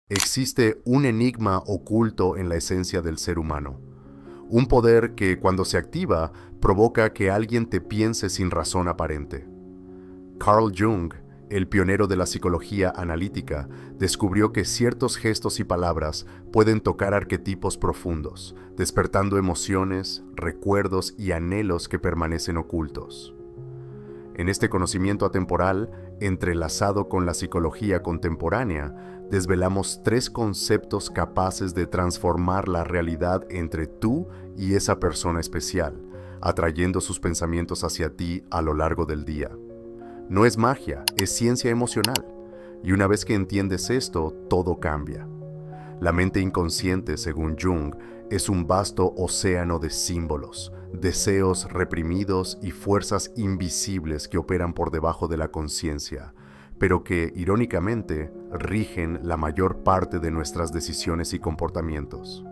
Existe un enigma oculto en la esencia del ser humano. Un poder que, cuando se activa, provoca que alguien te piense sin razón aparente. Carl Jung, el pionero de la psicología analítica, descubrió que ciertos gestos y palabras pueden tocar arquetipos profundos, despertando emociones, recuerdos y anhelos que permanecen ocultos. En este conocimiento atemporal, entrelazado con la psicología contemporánea, desvelamos tres conceptos capaces de transformar la realidad entre tú y esa persona especial, atrayendo sus pensamientos hacia ti a lo largo del día. No es magia, es ciencia emocional. Y una vez que entiendes esto, todo cambia. La mente inconsciente, según Jung, es un vasto océano de símbolos, deseos reprimidos y fuerzas invisibles que operan por debajo de la conciencia, pero que, irónicamente, rigen la mayor parte de nuestras decisiones y comportamientos.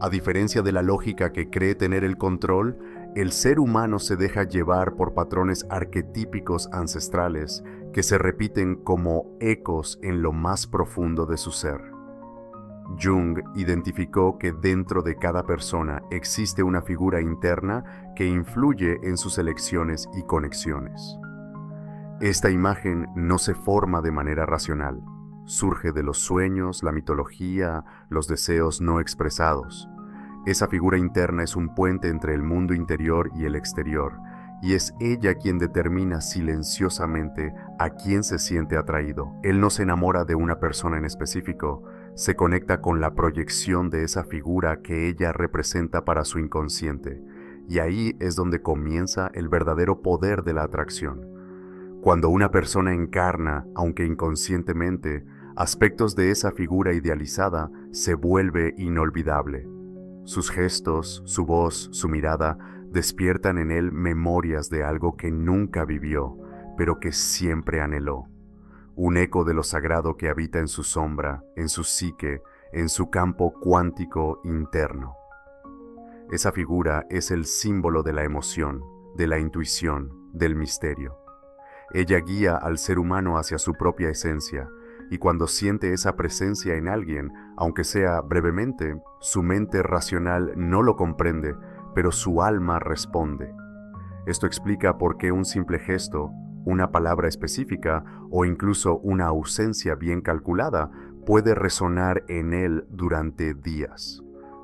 A diferencia de la lógica que cree tener el control, el ser humano se deja llevar por patrones arquetípicos ancestrales que se repiten como ecos en lo más profundo de su ser. Jung identificó que dentro de cada persona existe una figura interna que influye en sus elecciones y conexiones. Esta imagen no se forma de manera racional, surge de los sueños, la mitología, los deseos no expresados. Esa figura interna es un puente entre el mundo interior y el exterior, y es ella quien determina silenciosamente a quién se siente atraído. Él no se enamora de una persona en específico, se conecta con la proyección de esa figura que ella representa para su inconsciente, y ahí es donde comienza el verdadero poder de la atracción. Cuando una persona encarna, aunque inconscientemente, aspectos de esa figura idealizada, se vuelve inolvidable. Sus gestos, su voz, su mirada, despiertan en él memorias de algo que nunca vivió, pero que siempre anheló. Un eco de lo sagrado que habita en su sombra, en su psique, en su campo cuántico interno. Esa figura es el símbolo de la emoción, de la intuición, del misterio. Ella guía al ser humano hacia su propia esencia, y cuando siente esa presencia en alguien, aunque sea brevemente, su mente racional no lo comprende, pero su alma responde. Esto explica por qué un simple gesto, una palabra específica o incluso una ausencia bien calculada puede resonar en él durante días.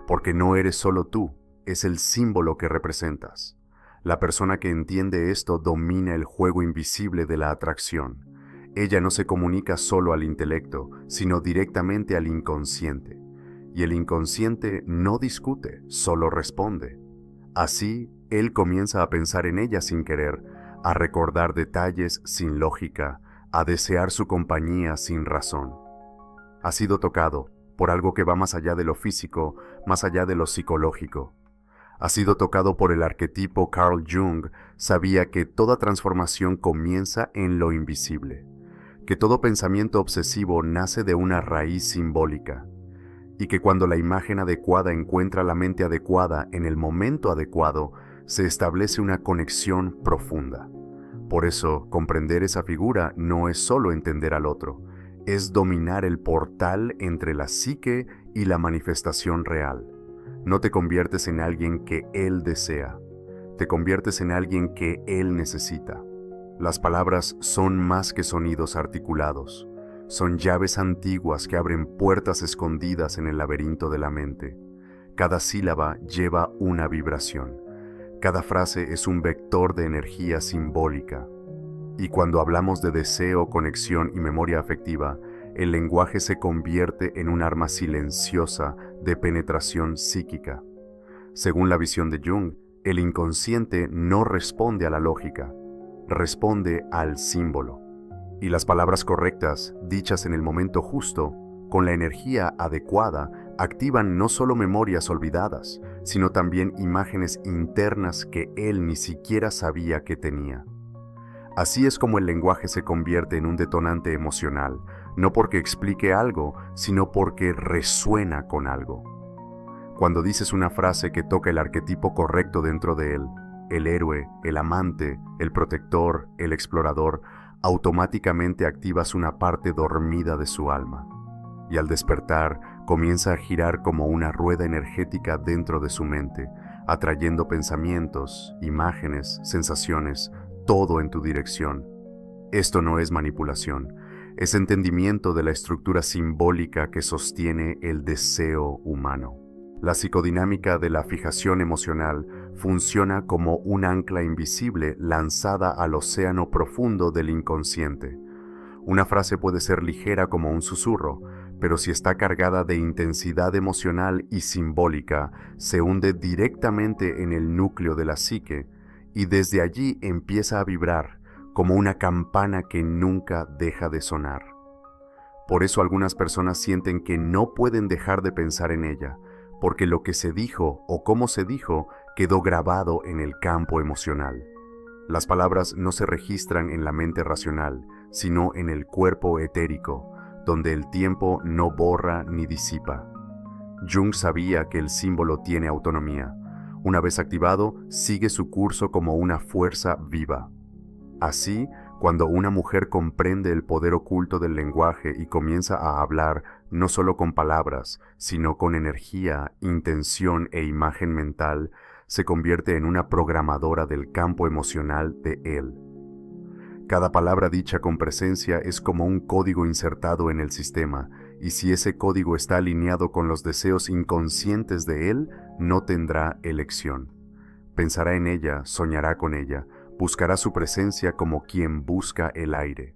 Porque no eres solo tú, es el símbolo que representas. La persona que entiende esto domina el juego invisible de la atracción. Ella no se comunica solo al intelecto, sino directamente al inconsciente. Y el inconsciente no discute, solo responde. Así, él comienza a pensar en ella sin querer, a recordar detalles sin lógica, a desear su compañía sin razón. Ha sido tocado por algo que va más allá de lo físico, más allá de lo psicológico. Ha sido tocado por el arquetipo. Carl Jung sabía que toda transformación comienza en lo invisible, que todo pensamiento obsesivo nace de una raíz simbólica, y que cuando la imagen adecuada encuentra la mente adecuada en el momento adecuado, se establece una conexión profunda. Por eso, comprender esa figura no es solo entender al otro, es dominar el portal entre la psique y la manifestación real. No te conviertes en alguien que él desea, te conviertes en alguien que él necesita. Las palabras son más que sonidos articulados, son llaves antiguas que abren puertas escondidas en el laberinto de la mente. Cada sílaba lleva una vibración, cada frase es un vector de energía simbólica. Y cuando hablamos de deseo, conexión y memoria afectiva, el lenguaje se convierte en un arma silenciosa de penetración psíquica. Según la visión de Jung, el inconsciente no responde a la lógica, responde al símbolo. Y las palabras correctas, dichas en el momento justo, con la energía adecuada, activan no solo memorias olvidadas, sino también imágenes internas que él ni siquiera sabía que tenía. Así es como el lenguaje se convierte en un detonante emocional, no porque explique algo, sino porque resuena con algo. Cuando dices una frase que toca el arquetipo correcto dentro de él, el héroe, el amante, el protector, el explorador, automáticamente activas una parte dormida de su alma. y al despertar comienza a girar como una rueda energética dentro de su mente, atrayendo pensamientos, imágenes, sensaciones, todo en tu dirección. Esto no es manipulación, es entendimiento de la estructura simbólica que sostiene el deseo humano. La psicodinámica de la fijación emocional funciona como un ancla invisible lanzada al océano profundo del inconsciente. Una frase puede ser ligera como un susurro, pero si está cargada de intensidad emocional y simbólica, se hunde directamente en el núcleo de la psique y desde allí empieza a vibrar como una campana que nunca deja de sonar. Por eso algunas personas sienten que no pueden dejar de pensar en ella, porque lo que se dijo o cómo se dijo quedó grabado en el campo emocional. Las palabras no se registran en la mente racional, sino en el cuerpo etérico, donde el tiempo no borra ni disipa. Jung sabía que el símbolo tiene autonomía. Una vez activado, sigue su curso como una fuerza viva. Así, cuando una mujer comprende el poder oculto del lenguaje y comienza a hablar no solo con palabras, sino con energía, intención e imagen mental, se convierte en una programadora del campo emocional de él. Cada palabra dicha con presencia es como un código insertado en el sistema, y si ese código está alineado con los deseos inconscientes de él, no tendrá elección. Pensará en ella, soñará con ella, buscará su presencia como quien busca el aire.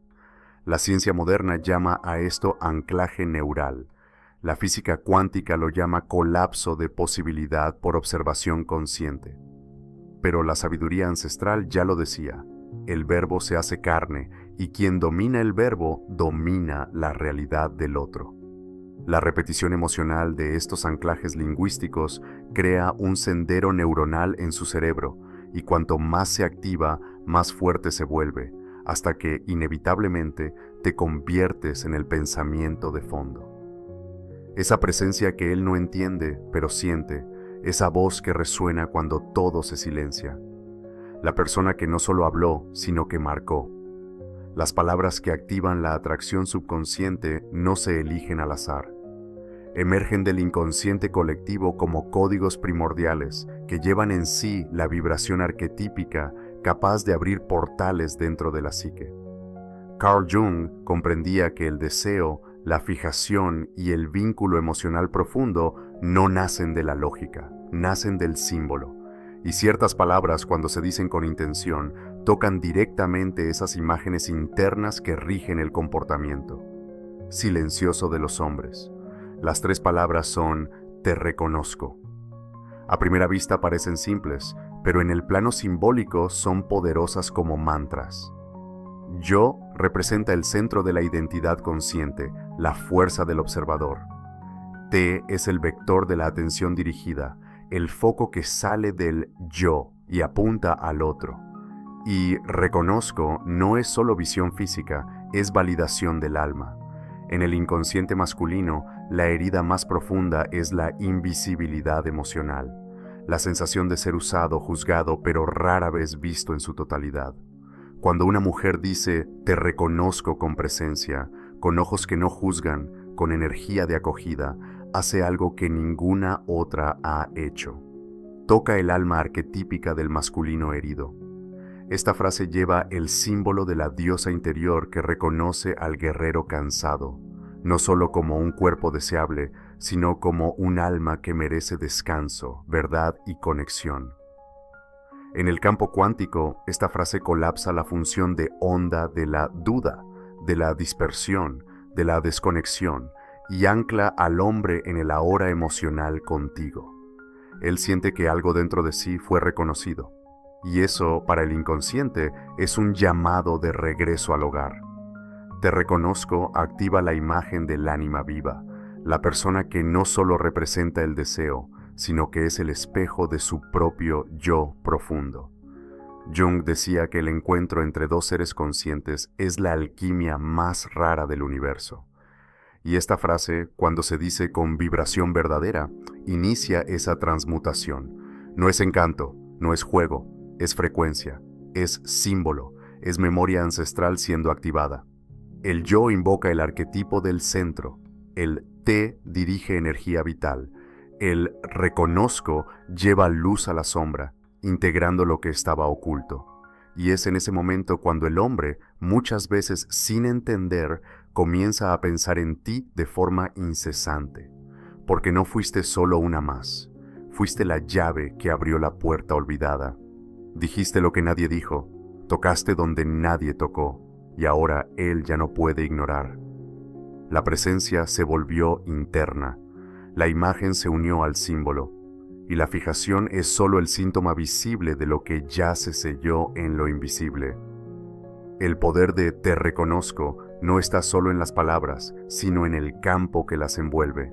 La ciencia moderna llama a esto anclaje neural. La física cuántica lo llama colapso de posibilidad por observación consciente. Pero la sabiduría ancestral ya lo decía, el verbo se hace carne y quien domina el verbo domina la realidad del otro. La repetición emocional de estos anclajes lingüísticos crea un sendero neuronal en su cerebro y cuanto más se activa, más fuerte se vuelve, hasta que inevitablemente te conviertes en el pensamiento de fondo. Esa presencia que él no entiende, pero siente, esa voz que resuena cuando todo se silencia. La persona que no solo habló, sino que marcó. Las palabras que activan la atracción subconsciente no se eligen al azar. Emergen del inconsciente colectivo como códigos primordiales que llevan en sí la vibración arquetípica capaz de abrir portales dentro de la psique. Carl Jung comprendía que el deseo, la fijación y el vínculo emocional profundo no nacen de la lógica, nacen del símbolo. Y ciertas palabras, cuando se dicen con intención, tocan directamente esas imágenes internas que rigen el comportamiento. Silencioso de los hombres. Las tres palabras son «te reconozco». A primera vista parecen simples, pero en el plano simbólico son poderosas como mantras. Yo representa el centro de la identidad consciente, la fuerza del observador. Te es el vector de la atención dirigida, el foco que sale del yo y apunta al otro. Y reconozco no es solo visión física, es validación del alma. En el inconsciente masculino, la herida más profunda es la invisibilidad emocional, la sensación de ser usado, juzgado, pero rara vez visto en su totalidad. Cuando una mujer dice, te reconozco con presencia, con ojos que no juzgan, con energía de acogida, hace algo que ninguna otra ha hecho. Toca el alma arquetípica del masculino herido. Esta frase lleva el símbolo de la diosa interior que reconoce al guerrero cansado, no solo como un cuerpo deseable, sino como un alma que merece descanso, verdad y conexión. En el campo cuántico, esta frase colapsa la función de onda de la duda, de la dispersión, de la desconexión, y ancla al hombre en el ahora emocional contigo. Él siente que algo dentro de sí fue reconocido, y eso, para el inconsciente, es un llamado de regreso al hogar. Te reconozco activa la imagen del ánima viva, la persona que no solo representa el deseo, sino que es el espejo de su propio yo profundo. Jung decía que el encuentro entre dos seres conscientes es la alquimia más rara del universo. Y esta frase, cuando se dice con vibración verdadera, inicia esa transmutación. No es encanto, no es juego, es frecuencia, es símbolo, es memoria ancestral siendo activada. El yo invoca el arquetipo del centro, El te dirige energía vital. El reconozco lleva luz a la sombra, integrando lo que estaba oculto. Y es en ese momento cuando el hombre, muchas veces sin entender, comienza a pensar en ti de forma incesante. Porque no fuiste solo una más. Fuiste la llave que abrió la puerta olvidada. Dijiste lo que nadie dijo. Tocaste donde nadie tocó. Y ahora él ya no puede ignorar. La presencia se volvió interna. La imagen se unió al símbolo. Y la fijación es solo el síntoma visible de lo que ya se selló en lo invisible. El poder de te reconozco no está solo en las palabras, sino en el campo que las envuelve.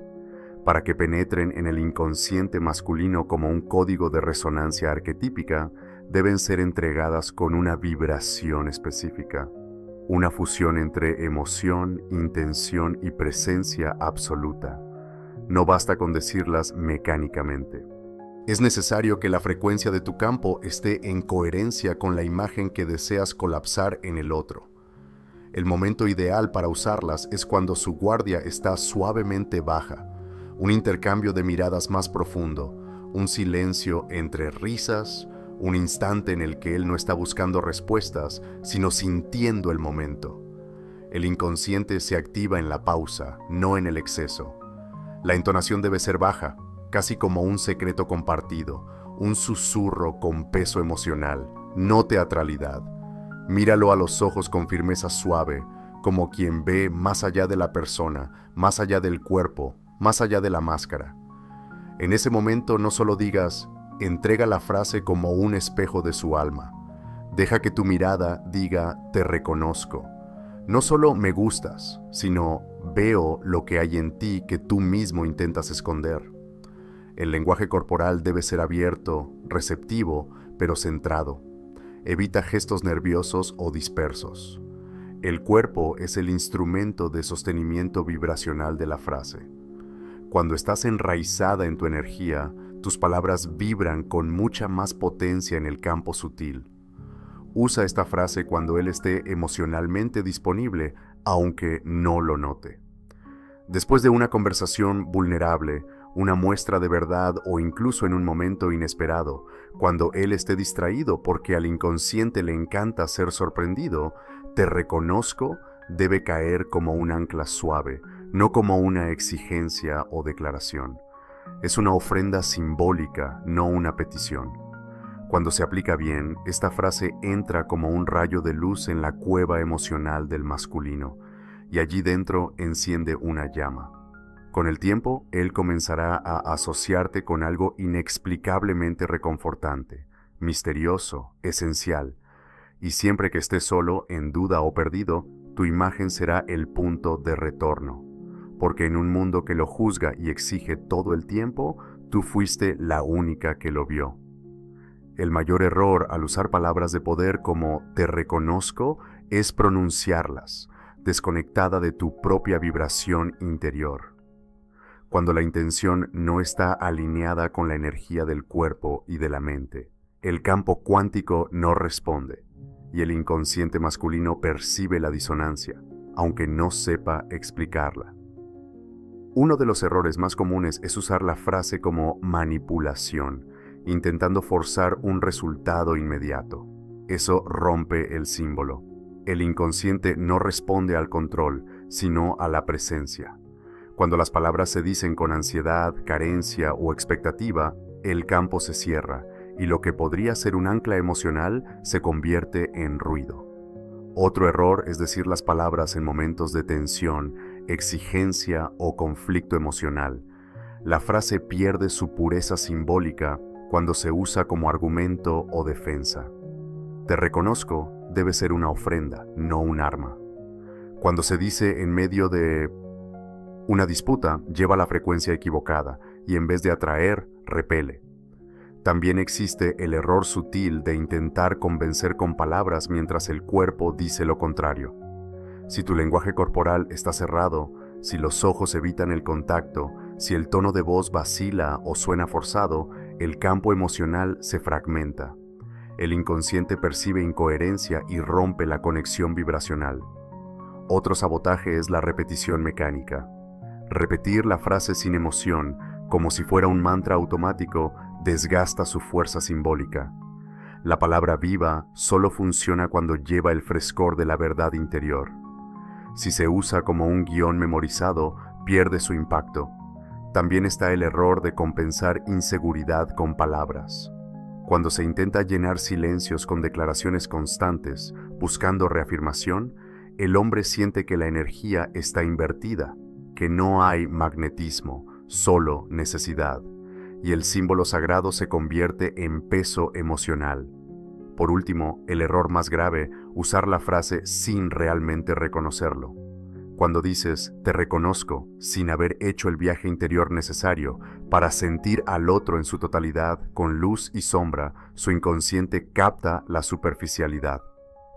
Para que penetren en el inconsciente masculino como un código de resonancia arquetípica, deben ser entregadas con una vibración específica. Una fusión entre emoción, intención y presencia absoluta. No basta con decirlas mecánicamente. Es necesario que la frecuencia de tu campo esté en coherencia con la imagen que deseas colapsar en el otro. El momento ideal para usarlas es cuando su guardia está suavemente baja, un intercambio de miradas más profundo, un silencio entre risas, un instante en el que él no está buscando respuestas, sino sintiendo el momento. El inconsciente se activa en la pausa, no en el exceso. La entonación debe ser baja, casi como un secreto compartido, un susurro con peso emocional, no teatralidad. Míralo a los ojos con firmeza suave, como quien ve más allá de la persona, más allá del cuerpo, más allá de la máscara. En ese momento no solo digas, entrega la frase como un espejo de su alma. Deja que tu mirada diga, te reconozco. No solo me gustas, sino veo lo que hay en ti que tú mismo intentas esconder. El lenguaje corporal debe ser abierto, receptivo, pero centrado. Evita gestos nerviosos o dispersos. El cuerpo es el instrumento de sostenimiento vibracional de la frase. Cuando estás enraizada en tu energía, tus palabras vibran con mucha más potencia en el campo sutil. Usa esta frase cuando él esté emocionalmente disponible, aunque no lo note. Después de una conversación vulnerable, una muestra de verdad o incluso en un momento inesperado, cuando él esté distraído porque al inconsciente le encanta ser sorprendido, te reconozco debe caer como un ancla suave, no como una exigencia o declaración. Es una ofrenda simbólica, no una petición. Cuando se aplica bien, esta frase entra como un rayo de luz en la cueva emocional del masculino, y allí dentro enciende una llama. Con el tiempo, él comenzará a asociarte con algo inexplicablemente reconfortante, misterioso, esencial, y siempre que estés solo, en duda o perdido, tu imagen será el punto de retorno, porque en un mundo que lo juzga y exige todo el tiempo, tú fuiste la única que lo vio. El mayor error al usar palabras de poder como te reconozco es pronunciarlas, desconectada de tu propia vibración interior. Cuando la intención no está alineada con la energía del cuerpo y de la mente, el campo cuántico no responde y el inconsciente masculino percibe la disonancia, aunque no sepa explicarla. Uno de los errores más comunes es usar la frase como manipulación, intentando forzar un resultado inmediato. Eso rompe el símbolo. El inconsciente no responde al control, sino a la presencia. Cuando las palabras se dicen con ansiedad, carencia o expectativa, el campo se cierra y lo que podría ser un ancla emocional se convierte en ruido. Otro error es decir las palabras en momentos de tensión, exigencia o conflicto emocional. La frase pierde su pureza simbólica cuando se usa como argumento o defensa. Te reconozco debe ser una ofrenda, no un arma. Cuando se dice en medio de una disputa, lleva la frecuencia equivocada y en vez de atraer, repele. También existe el error sutil de intentar convencer con palabras mientras el cuerpo dice lo contrario. Si tu lenguaje corporal está cerrado, si los ojos evitan el contacto, si el tono de voz vacila o suena forzado, el campo emocional se fragmenta. El inconsciente percibe incoherencia y rompe la conexión vibracional. Otro sabotaje es la repetición mecánica. Repetir la frase sin emoción, como si fuera un mantra automático, desgasta su fuerza simbólica. La palabra viva solo funciona cuando lleva el frescor de la verdad interior. Si se usa como un guión memorizado, pierde su impacto. También está el error de compensar inseguridad con palabras. Cuando se intenta llenar silencios con declaraciones constantes, buscando reafirmación, el hombre siente que la energía está invertida, que no hay magnetismo, solo necesidad, y el símbolo sagrado se convierte en peso emocional. Por último, el error más grave, usar la frase sin realmente reconocerlo. Cuando dices "te reconozco" sin haber hecho el viaje interior necesario para sentir al otro en su totalidad, con luz y sombra, su inconsciente capta la superficialidad.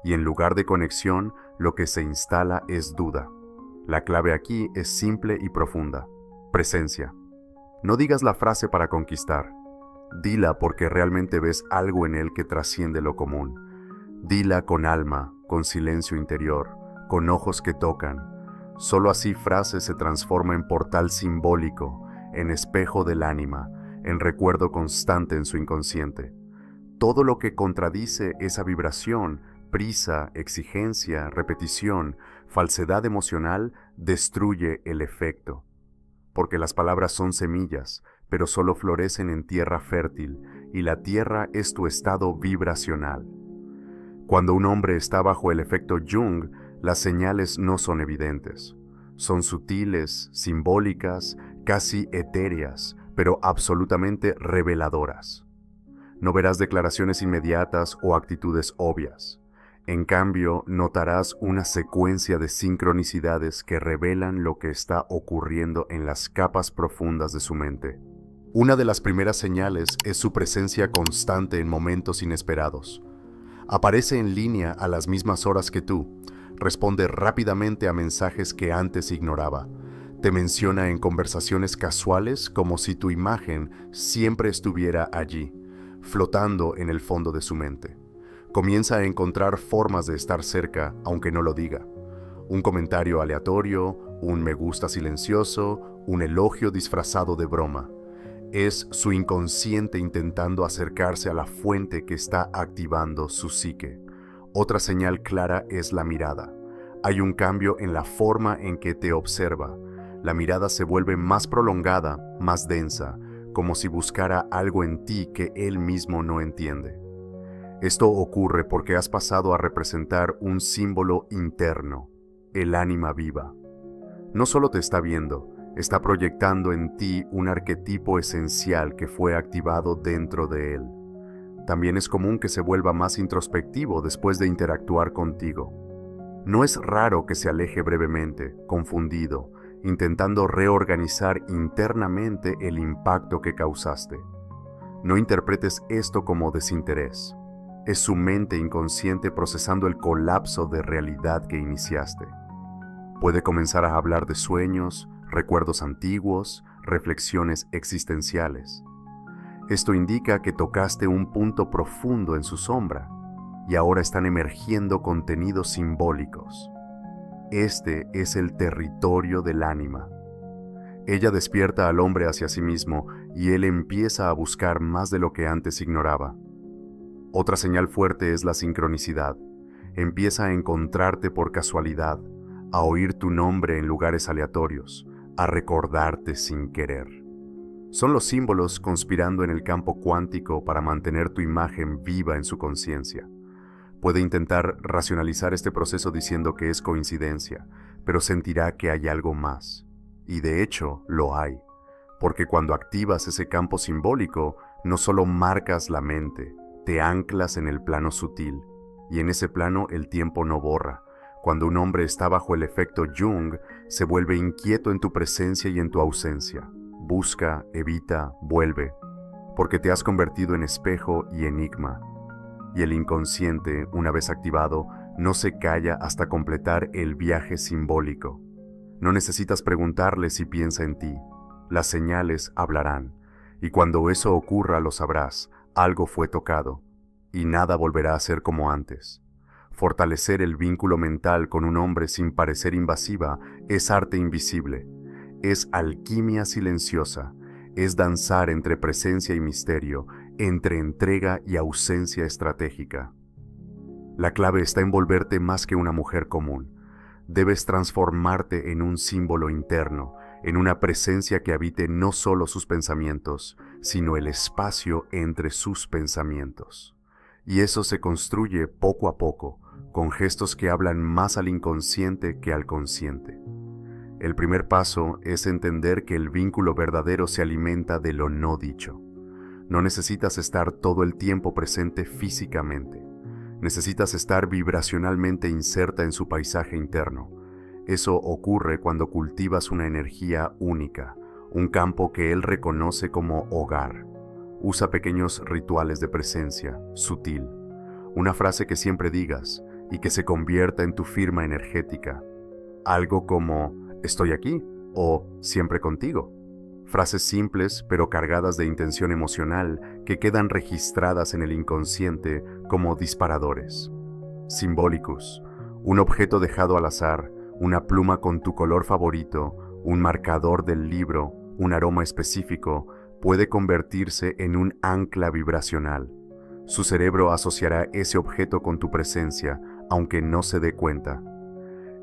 Y en lugar de conexión, lo que se instala es duda. La clave aquí es simple y profunda: presencia. No digas la frase para conquistar. Dila porque realmente ves algo en él que trasciende lo común. Dila con alma, con silencio interior, con ojos que tocan. Solo así frase se transforma en portal simbólico, en espejo del ánima, en recuerdo constante en su inconsciente. Todo lo que contradice esa vibración, prisa, exigencia, repetición, falsedad emocional, destruye el efecto. Porque las palabras son semillas, pero solo florecen en tierra fértil, y la tierra es tu estado vibracional. Cuando un hombre está bajo el efecto Jung, las señales no son evidentes. Son sutiles, simbólicas, casi etéreas, pero absolutamente reveladoras. No verás declaraciones inmediatas o actitudes obvias. En cambio, notarás una secuencia de sincronicidades que revelan lo que está ocurriendo en las capas profundas de su mente. Una de las primeras señales es su presencia constante en momentos inesperados. Aparece en línea a las mismas horas que tú, responde rápidamente a mensajes que antes ignoraba, te menciona en conversaciones casuales como si tu imagen siempre estuviera allí, flotando en el fondo de su mente. Comienza a encontrar formas de estar cerca, aunque no lo diga. Un comentario aleatorio, un me gusta silencioso, un elogio disfrazado de broma. Es su inconsciente intentando acercarse a la fuente que está activando su psique. Otra señal clara es la mirada. Hay un cambio en la forma en que te observa. La mirada se vuelve más prolongada, más densa, como si buscara algo en ti que él mismo no entiende. Esto ocurre porque has pasado a representar un símbolo interno, el ánima viva. No solo te está viendo, está proyectando en ti un arquetipo esencial que fue activado dentro de él. También es común que se vuelva más introspectivo después de interactuar contigo. No es raro que se aleje brevemente, confundido, intentando reorganizar internamente el impacto que causaste. No interpretes esto como desinterés. Es su mente inconsciente procesando el colapso de realidad que iniciaste. Puede comenzar a hablar de sueños, recuerdos antiguos, reflexiones existenciales. Esto indica que tocaste un punto profundo en su sombra y ahora están emergiendo contenidos simbólicos. Este es el territorio del ánima. Ella despierta al hombre hacia sí mismo y él empieza a buscar más de lo que antes ignoraba. Otra señal fuerte es la sincronicidad. Empieza a encontrarte por casualidad, a oír tu nombre en lugares aleatorios, a recordarte sin querer. Son los símbolos conspirando en el campo cuántico para mantener tu imagen viva en su conciencia. Puede intentar racionalizar este proceso diciendo que es coincidencia, pero sentirá que hay algo más. Y de hecho, lo hay. Porque cuando activas ese campo simbólico, no solo marcas la mente, te anclas en el plano sutil. Y en ese plano el tiempo no borra. Cuando un hombre está bajo el efecto Jung, se vuelve inquieto en tu presencia y en tu ausencia. Busca, evita, vuelve. Porque te has convertido en espejo y enigma. Y el inconsciente, una vez activado, no se calla hasta completar el viaje simbólico. No necesitas preguntarle si piensa en ti. Las señales hablarán. Y cuando eso ocurra lo sabrás, algo fue tocado. Y nada volverá a ser como antes. Fortalecer el vínculo mental con un hombre sin parecer invasiva es arte invisible. es alquimia silenciosa, es danzar entre presencia y misterio, entre entrega y ausencia estratégica. La clave está en volverte más que una mujer común. Debes transformarte en un símbolo interno, en una presencia que habite no solo sus pensamientos, sino el espacio entre sus pensamientos. Y eso se construye poco a poco, con gestos que hablan más al inconsciente que al consciente. El primer paso es entender que el vínculo verdadero se alimenta de lo no dicho. No necesitas estar todo el tiempo presente físicamente. Necesitas estar vibracionalmente inserta en su paisaje interno. Eso ocurre cuando cultivas una energía única, un campo que él reconoce como hogar. Usa pequeños rituales de presencia, sutil. Una frase que siempre digas y que se convierta en tu firma energética. Algo como «estoy aquí» o «siempre contigo». Frases simples pero cargadas de intención emocional que quedan registradas en el inconsciente como disparadores. Symbolicus, un objeto dejado al azar, una pluma con tu color favorito, un marcador del libro, un aroma específico, puede convertirse en un ancla vibracional. Su cerebro asociará ese objeto con tu presencia, aunque no se dé cuenta.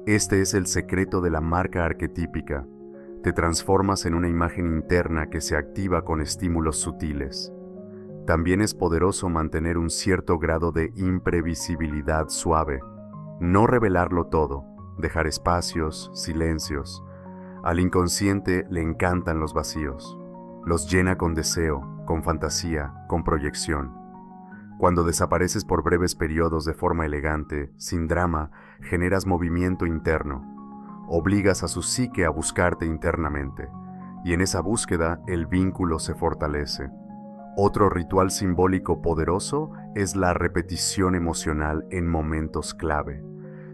Este es el secreto de la marca arquetípica. Te transformas en una imagen interna que se activa con estímulos sutiles. También es poderoso mantener un cierto grado de imprevisibilidad suave. No revelarlo todo, dejar espacios, silencios. Al inconsciente le encantan los vacíos. Los llena con deseo, con fantasía, con proyección. Cuando desapareces por breves periodos de forma elegante, sin drama, generas movimiento interno. Obligas a su psique a buscarte internamente, y en esa búsqueda el vínculo se fortalece. Otro ritual simbólico poderoso es la repetición emocional en momentos clave.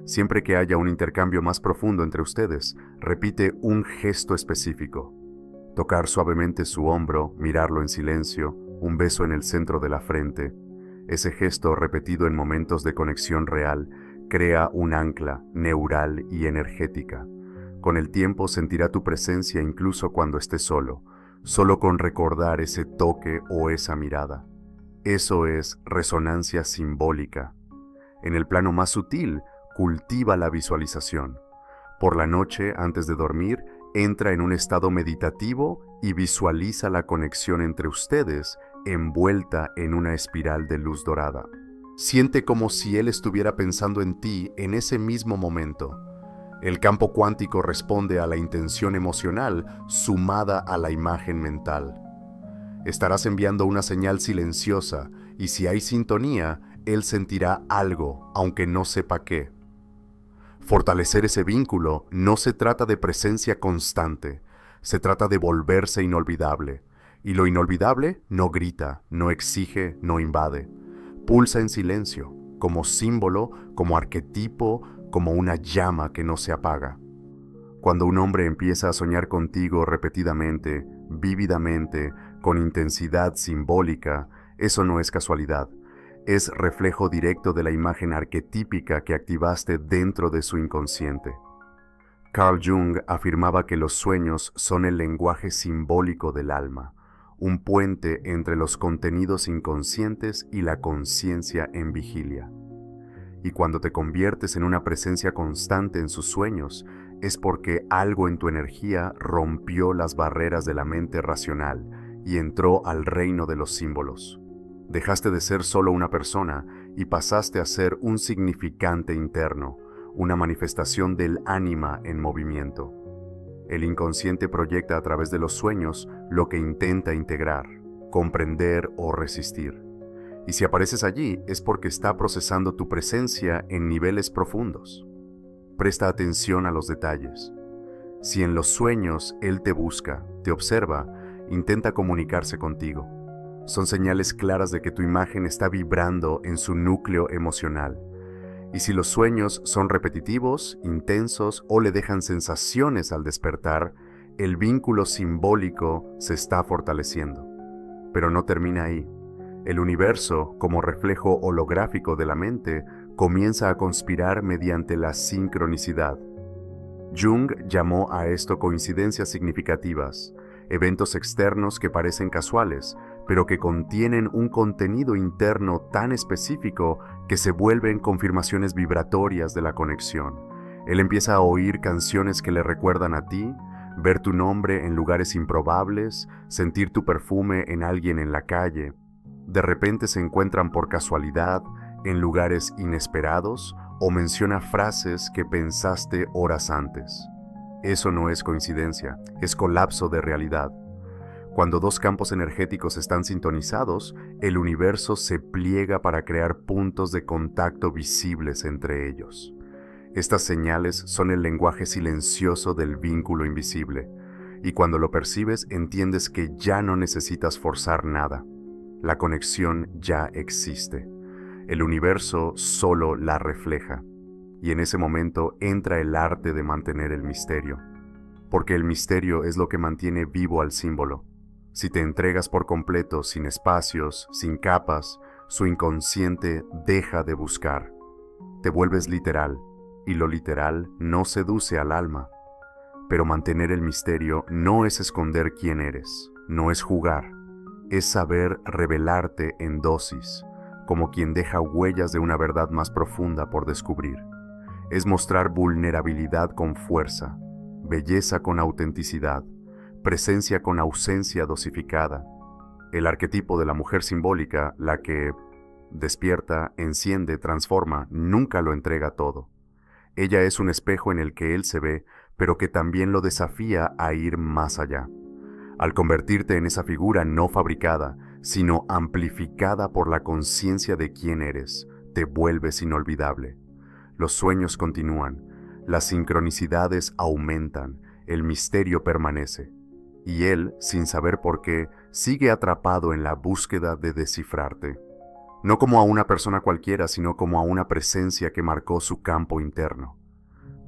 Siempre que haya un intercambio más profundo entre ustedes, repite un gesto específico. Tocar suavemente su hombro, mirarlo en silencio, un beso en el centro de la frente. Ese gesto repetido en momentos de conexión real crea un ancla neural y energética. Con el tiempo sentirá tu presencia incluso cuando estés solo con recordar ese toque o esa mirada. Eso es resonancia simbólica. En el plano más sutil, cultiva la visualización. Por la noche, antes de dormir, entra en un estado meditativo y visualiza la conexión entre ustedes envuelta en una espiral de luz dorada. Siente como si él estuviera pensando en ti en ese mismo momento. El campo cuántico responde a la intención emocional sumada a la imagen mental. Estarás enviando una señal silenciosa y si hay sintonía, él sentirá algo, aunque no sepa qué. Fortalecer ese vínculo no se trata de presencia constante, se trata de volverse inolvidable. Y lo inolvidable no grita, no exige, no invade. Pulsa en silencio, como símbolo, como arquetipo, como una llama que no se apaga. Cuando un hombre empieza a soñar contigo repetidamente, vívidamente, con intensidad simbólica, eso no es casualidad. Es reflejo directo de la imagen arquetípica que activaste dentro de su inconsciente. Carl Jung afirmaba que los sueños son el lenguaje simbólico del alma, un puente entre los contenidos inconscientes y la conciencia en vigilia. Y cuando te conviertes en una presencia constante en sus sueños, es porque algo en tu energía rompió las barreras de la mente racional y entró al reino de los símbolos. Dejaste de ser solo una persona y pasaste a ser un significante interno, una manifestación del ánima en movimiento. El inconsciente proyecta a través de los sueños lo que intenta integrar, comprender o resistir. Y si apareces allí es porque está procesando tu presencia en niveles profundos. Presta atención a los detalles. Si en los sueños él te busca, te observa, intenta comunicarse contigo. Son señales claras de que tu imagen está vibrando en su núcleo emocional. Y si los sueños son repetitivos, intensos o le dejan sensaciones al despertar, el vínculo simbólico se está fortaleciendo. Pero no termina ahí. El universo, como reflejo holográfico de la mente, comienza a conspirar mediante la sincronicidad. Jung llamó a esto coincidencias significativas, eventos externos que parecen casuales, pero que contienen un contenido interno tan específico que se vuelven confirmaciones vibratorias de la conexión. Él empieza a oír canciones que le recuerdan a ti, ver tu nombre en lugares improbables, sentir tu perfume en alguien en la calle. De repente se encuentran por casualidad en lugares inesperados o menciona frases que pensaste horas antes. Eso no es coincidencia, es colapso de realidad. Cuando dos campos energéticos están sintonizados, el universo se pliega para crear puntos de contacto visibles entre ellos. Estas señales son el lenguaje silencioso del vínculo invisible, y cuando lo percibes entiendes que ya no necesitas forzar nada. La conexión ya existe. El universo solo la refleja, y en ese momento entra el arte de mantener el misterio, porque el misterio es lo que mantiene vivo al símbolo. Si te entregas por completo, sin espacios, sin capas, su inconsciente deja de buscar. Te vuelves literal, y lo literal no seduce al alma. Pero mantener el misterio no es esconder quién eres, no es jugar, es saber revelarte en dosis, como quien deja huellas de una verdad más profunda por descubrir. Es mostrar vulnerabilidad con fuerza, belleza con autenticidad, presencia con ausencia dosificada. El arquetipo de la mujer simbólica, la que despierta, enciende, transforma, nunca lo entrega todo. Ella es un espejo en el que él se ve, pero que también lo desafía a ir más allá. Al convertirte en esa figura no fabricada, sino amplificada por la conciencia de quién eres, te vuelves inolvidable. Los sueños continúan, las sincronicidades aumentan, el misterio permanece. Y él, sin saber por qué, sigue atrapado en la búsqueda de descifrarte. No como a una persona cualquiera, sino como a una presencia que marcó su campo interno.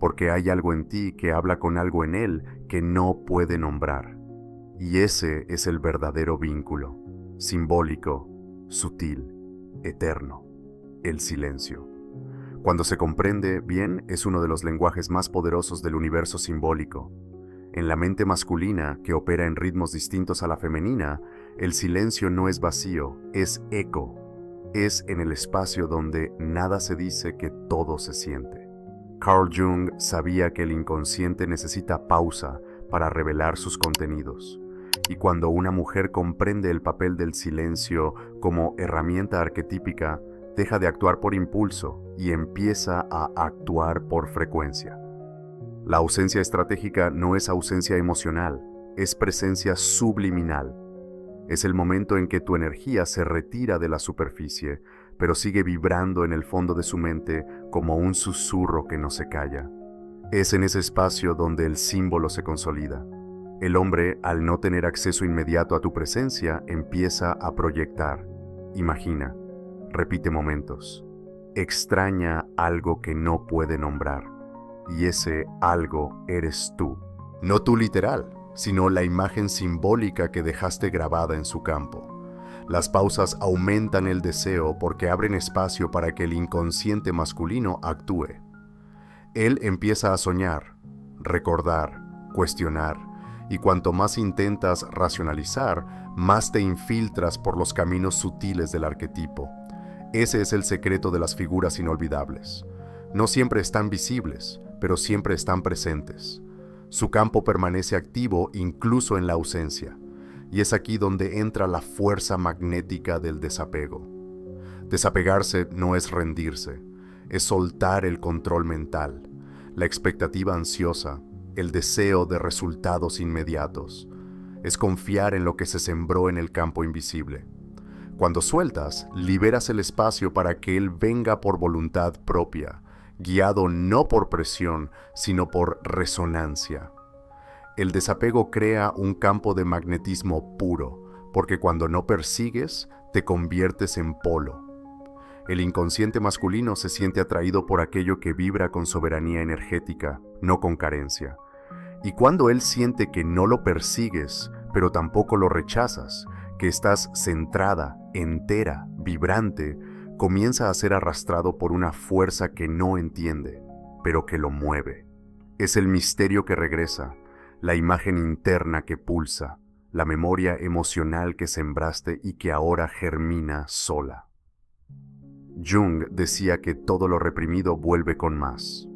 Porque hay algo en ti que habla con algo en él que no puede nombrar. Y ese es el verdadero vínculo, simbólico, sutil, eterno, el silencio. Cuando se comprende bien, es uno de los lenguajes más poderosos del universo simbólico. En la mente masculina, que opera en ritmos distintos a la femenina, el silencio no es vacío, es eco. Es en el espacio donde nada se dice que todo se siente. Carl Jung sabía que el inconsciente necesita pausa para revelar sus contenidos. Y cuando una mujer comprende el papel del silencio como herramienta arquetípica, deja de actuar por impulso y empieza a actuar por frecuencia. La ausencia estratégica no es ausencia emocional, es presencia subliminal. Es el momento en que tu energía se retira de la superficie, pero sigue vibrando en el fondo de su mente como un susurro que no se calla. Es en ese espacio donde el símbolo se consolida. El hombre, al no tener acceso inmediato a tu presencia, empieza a proyectar. Imagina, repite momentos. Extraña algo que no puede nombrar. Y ese algo eres tú. No tú literal, sino la imagen simbólica que dejaste grabada en su campo. Las pausas aumentan el deseo porque abren espacio para que el inconsciente masculino actúe. Él empieza a soñar, recordar, cuestionar, y cuanto más intentas racionalizar, más te infiltras por los caminos sutiles del arquetipo. Ese es el secreto de las figuras inolvidables. No siempre están visibles, pero siempre están presentes. Su campo permanece activo incluso en la ausencia, y es aquí donde entra la fuerza magnética del desapego. Desapegarse no es rendirse, es soltar el control mental, la expectativa ansiosa, el deseo de resultados inmediatos. Es confiar en lo que se sembró en el campo invisible. Cuando sueltas, liberas el espacio para que él venga por voluntad propia, guiado no por presión, sino por resonancia. El desapego crea un campo de magnetismo puro, porque cuando no persigues, te conviertes en polo. El inconsciente masculino se siente atraído por aquello que vibra con soberanía energética, no con carencia. Y cuando él siente que no lo persigues, pero tampoco lo rechazas, que estás centrada, entera, vibrante, comienza a ser arrastrado por una fuerza que no entiende, pero que lo mueve. Es el misterio que regresa, la imagen interna que pulsa, la memoria emocional que sembraste y que ahora germina sola. Jung decía que todo lo reprimido vuelve con más.